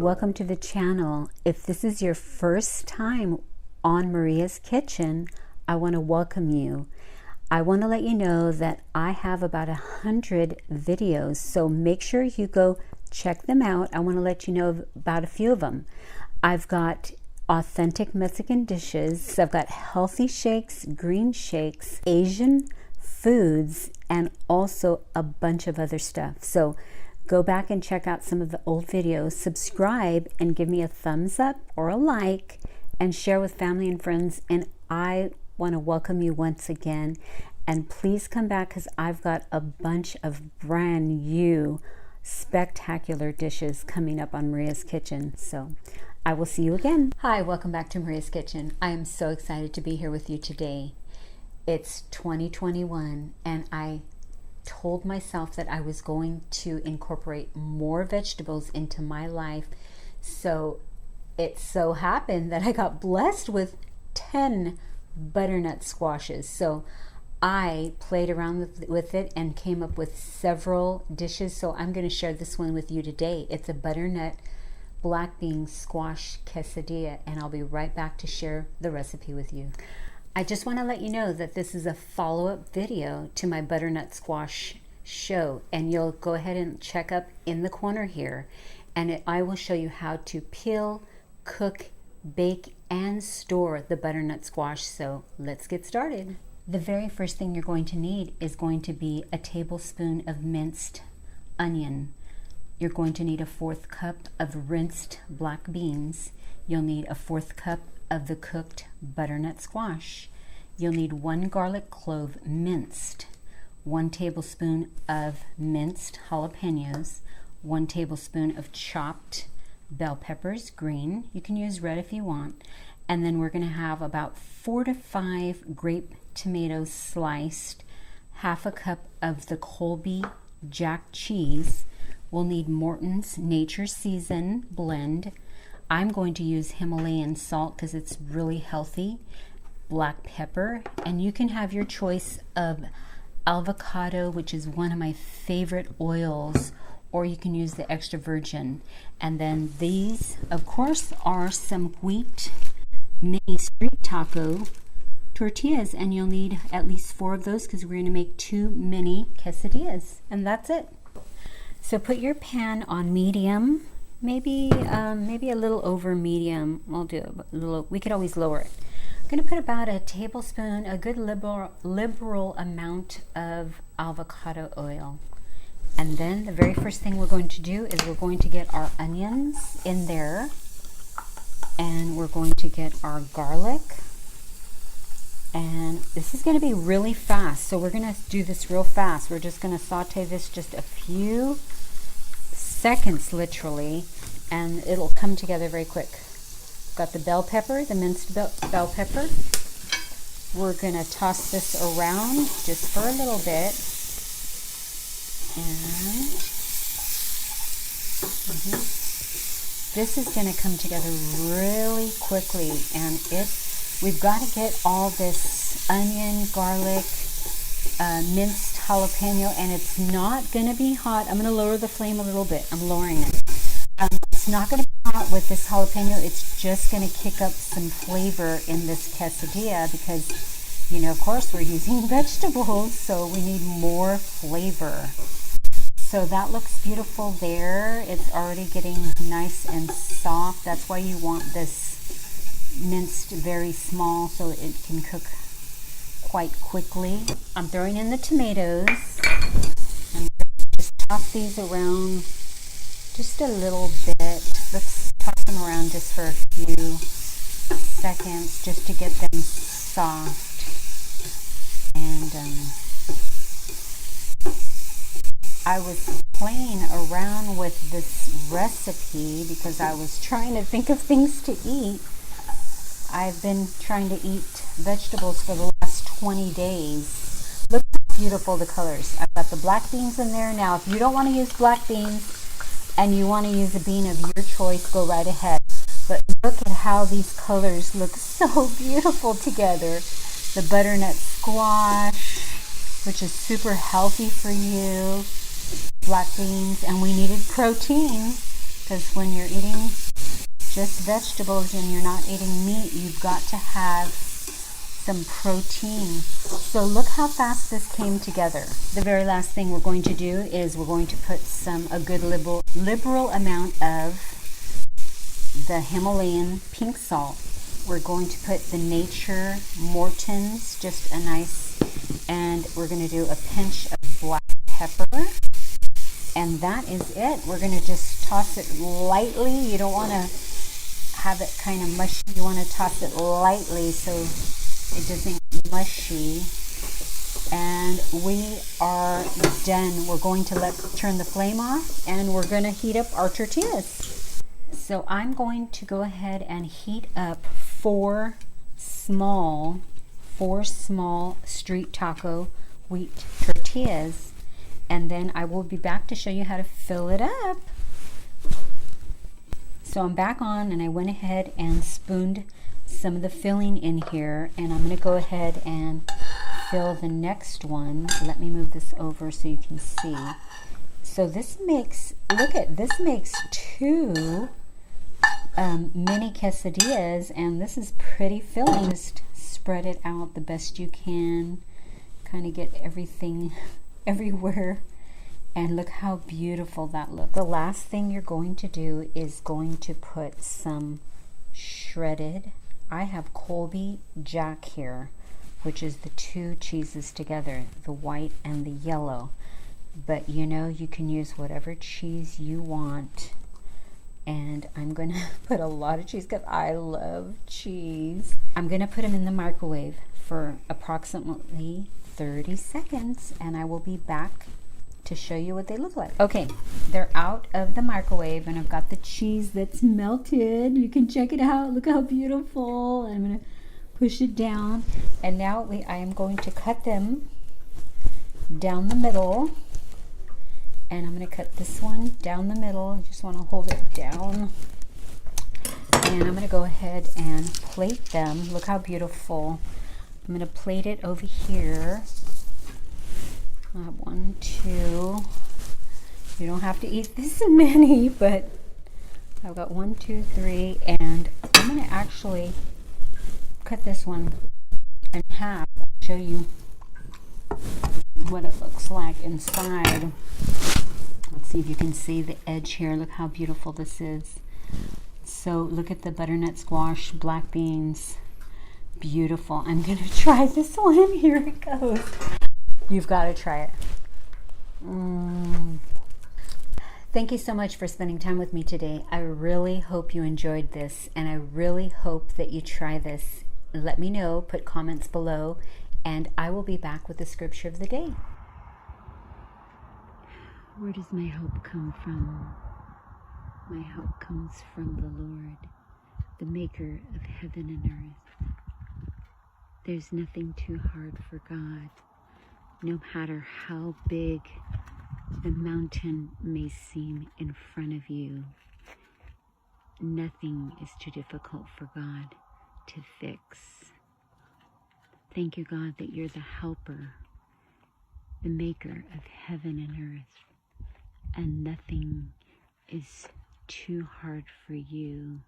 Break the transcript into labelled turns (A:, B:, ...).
A: welcome to the channel. If this is your first time on Maria's Kitchen, I want to welcome you. I want to let you know that I have about 100 videos, so make sure you go check them out. I want to let you know about a few of them. I've got authentic Mexican dishes, I've got healthy shakes, green shakes, Asian foods, and also a bunch of other stuff. So go back and check out some of the old videos, subscribe and give me a thumbs up or a like, and share with family and friends. And I want to welcome you once again, and please come back because I've got a bunch of brand new spectacular dishes coming up on Maria's Kitchen. So I will see you again. Hi, welcome back to Maria's Kitchen. I am so excited to be here with you today. It's 2021 and I told myself that I was going to incorporate more vegetables into my life. So it so happened that I got blessed with 10 butternut squashes. So I played around with it and came up with several dishes. So I'm going to share this one with you today. It's a butternut black bean squash quesadilla, and I'll be right back to share the recipe with you. I just want to let you know that this is a follow-up video to my butternut squash show, and you'll go ahead and check up in the corner here, and I will show you how to peel, cook, bake, and store the butternut squash. So let's get started. The very first thing you're going to need is going to be a tablespoon of minced onion. You're going to need a 1/4 cup of rinsed black beans. You'll need a 1/4 cup of the cooked butternut squash. You'll need 1 garlic clove minced, 1 tablespoon of minced jalapeños, 1 tablespoon of chopped bell peppers, green. You can use red if you want. And then we're going to have about 4 to 5 grape tomatoes sliced, 1/2 cup of the Colby jack cheese. We'll need Morton's Nature Season blend. I'm going to use Himalayan salt because it's really healthy, black pepper, and you can have your choice of avocado, which is one of my favorite oils, or you can use the extra virgin. And then these, of course, are some wheat mini street taco tortillas, and you'll need at least 4 of those because we're going to make 2 mini quesadillas, and that's it. So put your pan on medium, maybe a little over medium. I'll do a little, we could always lower it. I'm going to put about a tablespoon, a good liberal amount of avocado oil. And then the very first thing we're going to do is we're going to get our onions in there, and we're going to get our garlic. And this is going to be really fast, so we're going to do this real fast. We're just going to saute this just a few seconds, literally, and it'll come together very quick. Got the bell pepper, the minced bell pepper. We're going to toss this around just for a little bit. And this is going to come together really quickly, and we've got to get all this onion, garlic, minced jalapeno, and it's not going to be hot. I'm going to lower the flame a little bit. I'm lowering it. It's not going to be hot with this jalapeno. It's just going to kick up some flavor in this quesadilla because, you know, of course, we're using vegetables, so we need more flavor. So that looks beautiful there. It's already getting nice and soft. That's why you want this minced very small so it can cook quite quickly. I'm throwing in the tomatoes, and just toss these around just a little bit. Let's toss them around just for a few seconds just to get them soft. And I was playing around with this recipe because I was trying to think of things to eat. I've been trying to eat vegetables for the last 20 days. Look how beautiful the colors. I've got the black beans in there. Now, if you don't want to use black beans and you want to use a bean of your choice, go right ahead. But look at how these colors look so beautiful together. The butternut squash, which is super healthy for you, black beans, and we needed protein. because when you're eating just vegetables and you're not eating meat, you've got to have some protein. So look how fast this came together. The very last thing we're going to do is we're going to put a good liberal amount of the Himalayan pink salt. We're going to put the Nature Morton's, just a nice, and we're going to do a pinch of black pepper. And that is it. We're going to just toss it lightly. You don't want to have it kind of mushy. You want to toss it lightly so it doesn't get mushy. And we are done. We're going to turn the flame off, and we're going to heat up our tortillas. So I'm going to go ahead and heat up four small street taco wheat tortillas, and then I will be back to show you how to fill it up. So I'm back on, and I went ahead and spooned some of the filling in here, and I'm going to go ahead and fill the next one. Let me move this over so you can see. So this makes, this makes two mini quesadillas, and this is pretty filling. Just spread it out the best you can, kind of get everything everywhere, and look how beautiful that looks. The last thing you're going to do is going to put some shredded, I have Colby Jack here, which is the two cheeses together, the white and the yellow, but you know, you can use whatever cheese you want. And I'm going to put a lot of cheese because I love cheese. I'm going to put them in the microwave for approximately 30 seconds, and I will be back to show you what they look like. Okay, they're out of the microwave, and I've got the cheese that's melted. You can check it out. Look how beautiful. I'm going to push it down, and now I am going to cut them down the middle. And I'm going to cut this one down the middle. You just want to hold it down. And I'm going to go ahead and plate them. Look how beautiful. I'm going to plate it over here. I have 1, 2. You don't have to eat this many, but I've got 1, 2, 3. And I'm going to actually cut this one in half and show you what it looks like inside. Let's see if you can see the edge here. Look how beautiful this is. So look at the butternut squash, black beans. Beautiful. I'm going to try this one. Here it goes. You've got to try it. Thank you so much for spending time with me today. I really hope you enjoyed this, and I really hope that you try this. Let me know. Put comments below, and I will be back with the scripture of the day. Where does my hope come from? My hope comes from the Lord, the maker of heaven and earth. There's nothing too hard for God. No matter how big the mountain may seem in front of you, nothing is too difficult for God to fix. Thank you, God, that you're the helper, the maker of heaven and earth, and nothing is too hard for you.